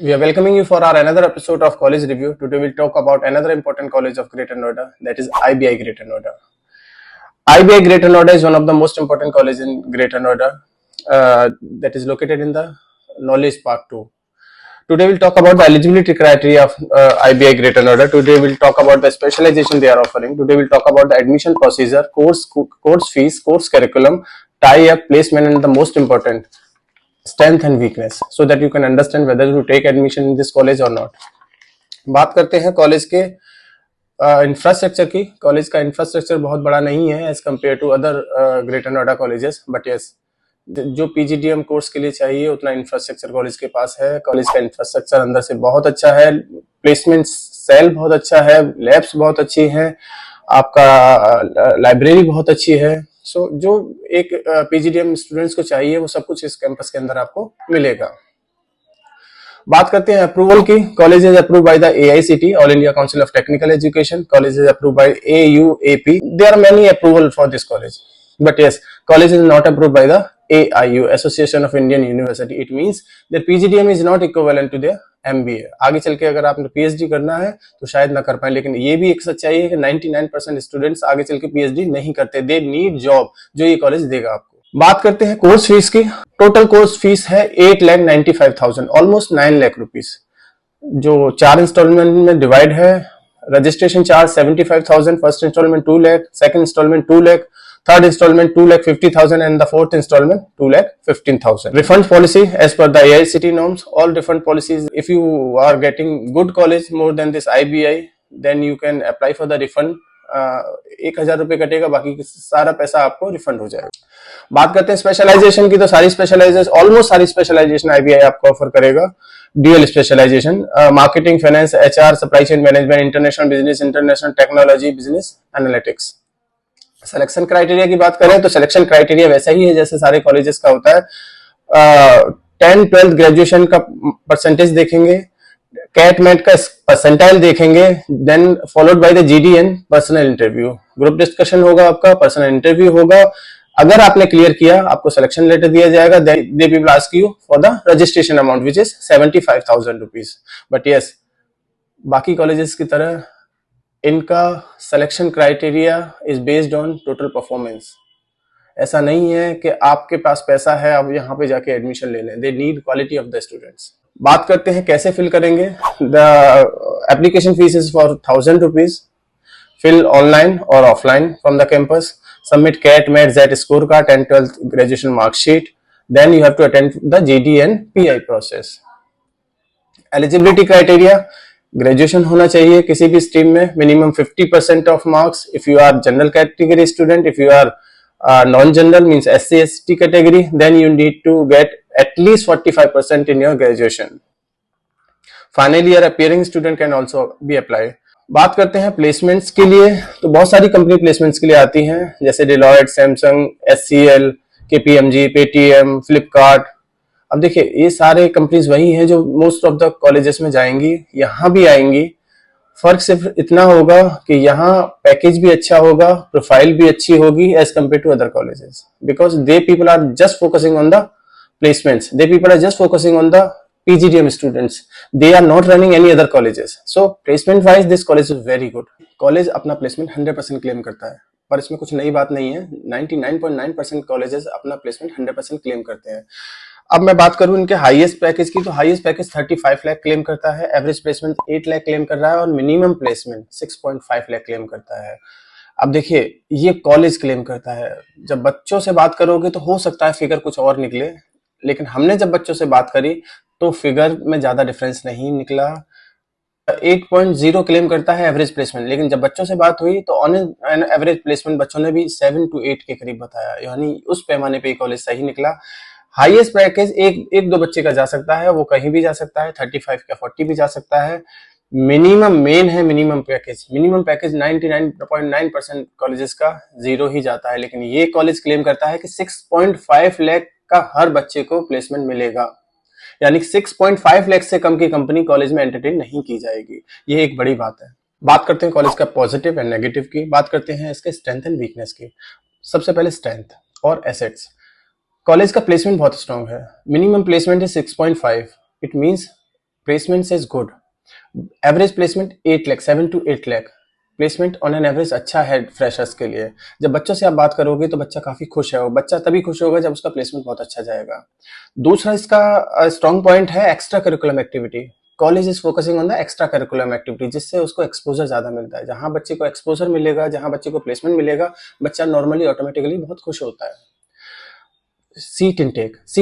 We are welcoming you for our another episode of College Review. Today we'll talk about another important college of Greater Noida, that is IBI Greater Noida. IBI Greater Noida is one of the most important colleges in Greater Noida that is located in the Knowledge Park 2. Today we'll talk about the eligibility criteria of IBI Greater Noida. Today we'll talk about the specialization they are offering. Today we'll talk about the admission procedure, course fees, course curriculum, tie-up, placement, and the most important, strength and weakness, so that you can understand whether to take admission in this college or not. बात करते हैं college के infrastructure की. College का infrastructure बहुत बड़ा नहीं है as compare to other Greater Noida colleges, but yes जो पीजीडीएम कोर्स के लिए चाहिए उतना इंफ्रास्ट्रक्चर कॉलेज के पास है. कॉलेज का इंफ्रास्ट्रक्चर अंदर से बहुत अच्छा है, प्लेसमेंट सेल बहुत अच्छा है, लैब्स बहुत अच्छी हैं, आपका लाइब्रेरी बहुत अच्छी है. सो जो एक पीजीडीएम स्टूडेंट्स को चाहिए वो सब कुछ इस कैंपस के अंदर आपको मिलेगा. बात करते हैं अप्रूवल की. College is approve by the AICTE, All India Council of Technical Education. College is approve by AUAP. There are many approval for this college, but yes, college is not approved by the AIU, Association of Indian University. It means their PGDM is not equivalent to their MBA. आगे चल के अगर आपने PhD करना है तो शायद ना कर पाए, लेकिन ये भी एक सच्चाई है कि 99% स्टूडेंट्स आगे चल के PhD नहीं करते. दे नीड जॉब, जो ये कॉलेज देगा आपको. बात करते हैं कोर्स फीस की. टोटल कोर्स फीस है 8,95,000, ऑलमोस्ट 9 लाख रुपीज, जो 4 इंस्टॉलमेंट में डिवाइड है. Registration charge 75,000, first installment 2 lakh, second installment 2 lakh, third installment 2,50,000 and the fourth installment 2,15,000. Refund policy as per the AICTE norms. All refund policies, if you are getting good college more than this IBI, then you can apply for the refund. 1,000 रुपए कटेगा, बाकी सारा पैसा आपको refund हो जाएगा. बात करते हैं स्पेशलाइजेशन की, तो सारी स्पेशलाइजेशन, ऑलमोस्ट सारी स्पेशलाइजेशन IBI आपको ऑफर करेगा. Dual specialization, marketing, finance, HR, supply chain management, international business, international technology, business analytics. Selection criteria की बात करें तो सिलेक्शन क्राइटेरिया वैसा ही है जैसे सारे कॉलेजेस का होता है. 10-12 ग्रेजुएशन का परसेंटेज देखेंगे, कैट मैट का परसेंटाइल देखेंगे, then followed by the GDN personal interview. Group discussion होगा, आपका पर्सनल इंटरव्यू होगा. अगर आपने क्लियर किया आपको सिलेक्शन लेटर दिया जाएगा. They will ask you for the registration amount which is 75,000 rupees. But yes, बाकी कॉलेजेस की तरह इनका selection criteria is based on total performance. ऐसा नहीं है कि आपके पास पैसा है आप यहाँ पे जाके एडमिशन ले लें. They need quality of the students. बात करते हैं कैसे फिल करेंगे. The application fees is for 1,000 rupees. Fill online और offline from the campus. Submit CAT MAT JET score card and 12th graduation marksheet. Then you have to attend the GD and PI process. Eligibility criteria, graduation होना चाहिए किसी भी stream में, minimum 50% of marks if you are general category student. If you are non general means SC/ST category, then you need to get at least 45% in your graduation. Final year appearing student can also be apply. बात करते हैं placements के लिए, तो बहुत सारी company placements के लिए आती हैं जैसे Deloitte, Samsung, SCL, KPMG, Paytm, Flipkart. अब देखिए ये सारे कंपनीज वही हैं जो मोस्ट ऑफ द कॉलेजेस में जाएंगी, यहाँ भी आएंगी. फर्क सिर्फ इतना होगा कि यहाँ पैकेज भी अच्छा होगा, प्रोफाइल भी अच्छी होगी as compare to other colleges, because they people are just focusing on the placements. They people are just focusing on the PGDM students. They are not running any other colleges. So placement wise this college is very good. College अपना placement 100% claim करता है, पर इसमें कुछ नई बात नहीं है. 99.9% कॉलेजेस अपना प्लेसमेंट 100% क्लेम करते हैं. अब मैं बात करूं इनके हाईएस्ट पैकेज की, तो हाईएस्ट पैकेज 35 लाख क्लेम करता है, एवरेज प्लेसमेंट 8 लाख क्लेम कर रहा है और मिनिमम प्लेसमेंट 6.5 लाख क्लेम करता है. अब देखिए ये कॉलेज क्लेम करता है. जब बच्चों से बात करोगे तो हो सकता है फिगर कुछ और निकले, लेकिन हमने जब बच्चों से बात करी तो फिगर में ज्यादा डिफरेंस नहीं निकला. 8.0 क्लेम करता है एवरेज प्लेसमेंट, लेकिन जब बच्चों से बात हुई तो ऑन एवरेज प्लेसमेंट बच्चों ने भी 7 to 8 के करीब बताया, यानी उस पैमाने पे कॉलेज सही निकला. हाईएस्ट पैकेज एक दो बच्चे का जा सकता है, वो कहीं भी जा सकता है, 35 का 40 भी जा सकता है. मिनिमम मेन है minimum package. Minimum package 99.9% colleges का 0 ही जाता है, लेकिन ये कॉलेज क्लेम करता है कि 6.5 लाख का हर बच्चे को प्लेसमेंट मिलेगा, यानी 6.5 लाख से कम की कंपनी कॉलेज में एंटरटेन नहीं की जाएगी. ये एक बड़ी बात है. बात करते हैं कॉलेज का पॉजिटिव एंड नेगेटिव की. बात करते हैं इसके स्ट्रेंथ एंड वीकनेस की. सबसे पहले स्ट्रेंथ और एसेट्स. कॉलेज का प्लेसमेंट बहुत स्ट्रांग है. मिनिमम प्लेसमेंट है 6.5. It means placement is good, average placement 8 lakh, 7 to 8 lakh placement on an average अच्छा है फ्रेशर्स के लिए। जब बच्चों से आप बात करोगे तो बच्चा काफी खुश है, और बच्चा तभी खुश होगा जब उसका प्लेसमेंट बहुत अच्छा जाएगा। दूसरा इसका स्ट्रॉन्ग पॉइंट है extra curriculum activity. College is focusing on the extra curriculum activity, जिससे उसको एक्सपोजर ज्यादा मिलता है। जहां बच्चे को एक्सपोजर मिलेगा, जहां बच्चे को प्लेसमेंट मिलेगा, बच्चा नॉर्मली ऑटोमेटिकली बहुत खुश होता है। सीट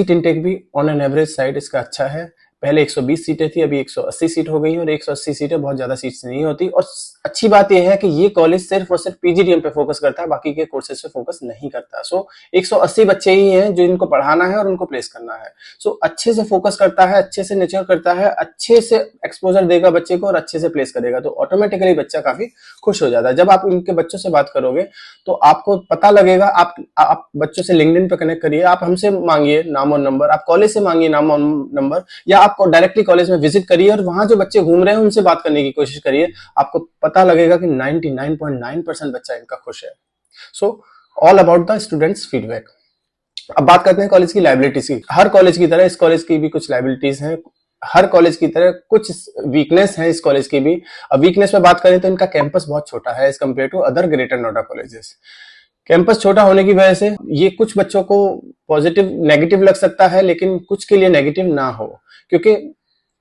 इनटेक भी ऑन एन एवरेज साइड इसका अच्छा है। पहले 120 सीटें थी, अभी 180 सीट हो गई है, और 180 सीटें बहुत ज्यादा सीट्स नहीं होती। और अच्छी बात यह है कि ये कॉलेज सिर्फ और सिर्फ पीजीडीएम पे फोकस करता है, बाकी के कोर्सेज पे फोकस नहीं करता। सो 180 बच्चे ही हैं जो इनको पढ़ाना है और उनको प्लेस करना है। सो अच्छे से फोकस करता है, अच्छे से नेचर करता है, अच्छे से एक्सपोजर देगा बच्चे को और अच्छे से प्लेस करेगा, तो ऑटोमेटिकली बच्चा काफी खुश हो जाता है। जब आप इनके बच्चों से बात करोगे तो आपको पता लगेगा। आप बच्चों से लिंक्डइन पे कनेक्ट करिए, आप हमसे मांगिए नाम और नंबर, आप कॉलेज से मांगिए नाम और नंबर, या आपको डायरेक्टली कॉलेज में विजिट करिए और वहां जो बच्चे घूम रहे हैं उनसे बात करने की कोशिश करिए। आपको पता लगेगा कि 99.9% बच्चा इनका खुश है। So all about the students feedback. अब बात करते हैं कॉलेज की लाइबिलिटीज की। हर कॉलेज की तरह इस कॉलेज की भी कुछ लाइबिलिटीज हैं, हर कॉलेज की तरह कुछ वीकनेस है इस कॉलेज की भी। अब वीकनेस पे बात करें तो इनका कैंपस बहुत छोटा है as compare to other Greater Noida colleges. Campus छोटा होने की वजह से ये कुछ बच्चों को पॉजिटिव नेगेटिव लग सकता है, लेकिन कुछ के लिए नेगेटिव ना हो, क्योंकि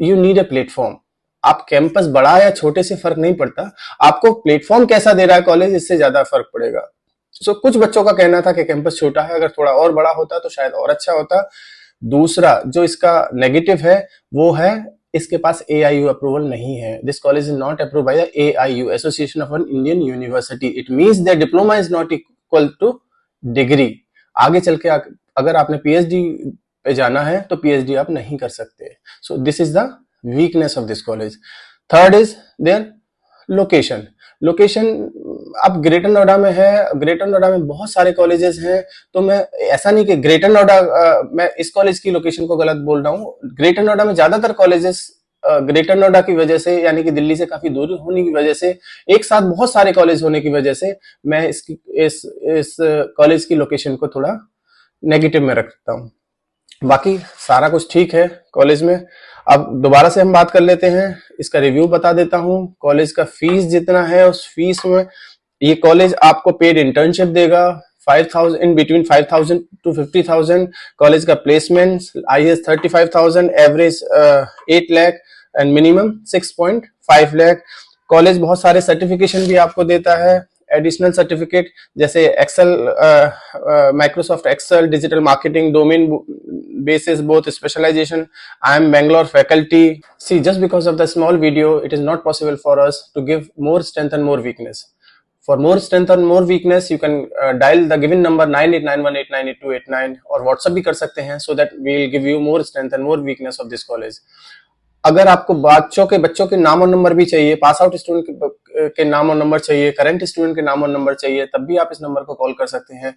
यू नीड अ प्लेटफॉर्म। आप कैंपस बड़ा या छोटे से फर्क नहीं पड़ता, आपको प्लेटफॉर्म कैसा दे रहा है कॉलेज, इससे ज्यादा फर्क पड़ेगा। सो कुछ बच्चों का कहना था कि कैंपस छोटा है, अगर थोड़ा और बड़ा होता तो शायद और अच्छा होता। दूसरा जो इसका नेगेटिव है वो है इसके पास AIU अप्रूवल नहीं है। This college is not approve by the AIU, association of an Indian university. It means that diploma is not equal two degree. आगे चल के अगर आपने PhD पे जाना है तो PhD आप नहीं कर सकते। So this is the weakness of this college. Third is their location. Location अब ग्रेटर नोएडा में है, ग्रेटर नोएडा में बहुत सारे कॉलेजेस हैं, तो मैं ऐसा नहीं कि ग्रेटर नोएडा मैं इस कॉलेज की लोकेशन को गलत बोल रहा हूँ। ग्रेटर नोएडा में ज्यादातर कॉलेजेस ग्रेटर नोएडा की वजह से, यानी कि दिल्ली से काफी दूर होने की वजह से, एक साथ बहुत सारे कॉलेज होने की वजह से मैं इस कॉलेज की लोकेशन को थोड़ा नेगेटिव में रखता हूँ। बाकी सारा कुछ ठीक है कॉलेज में। अब दोबारा से हम बात कर लेते हैं, इसका रिव्यू बता देता हूँ। कॉलेज का फीस जितना है उस फीस में ये कॉलेज आपको पेड इंटर्नशिप देगा 5,000 इन बिटवीन 5,000 to 50,000। कॉलेज का placement IS 35,000, average 8 lakh and minimum 6.5 lakh. College बहुत सारे सर्टिफिकेशन भी आपको देता है, एडिशनल सर्टिफिकेट, जैसे Excel, Microsoft Excel, digital marketing, domain basis both specialization. I am Bangalore faculty. See, just because of the small video, it is not possible for us to give more strength and more weakness. For more strength and more weakness, you can dial the given number 9891898289 और WhatsApp भी कर सकते हैं, so that we will give you more strength and more weakness of this college. अगर आपको बच्चों के नाम और नंबर भी चाहिए, पास आउट स्टूडेंट के नाम और नंबर चाहिए, करंट स्टूडेंट के नाम और नंबर चाहिए, तब भी आप इस नंबर को कॉल कर सकते हैं।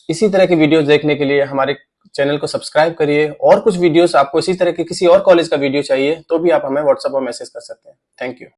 इसी तरह की वीडियोस देखने के लिए हमारे चैनल को सब्सक्राइब करिए, और कुछ वीडियोस आपको इसी तरह के किसी और कॉलेज का वीडियो चाहिए तो भी आप हमें व्हाट्सएप पर मैसेज कर सकते हैं। Thank you.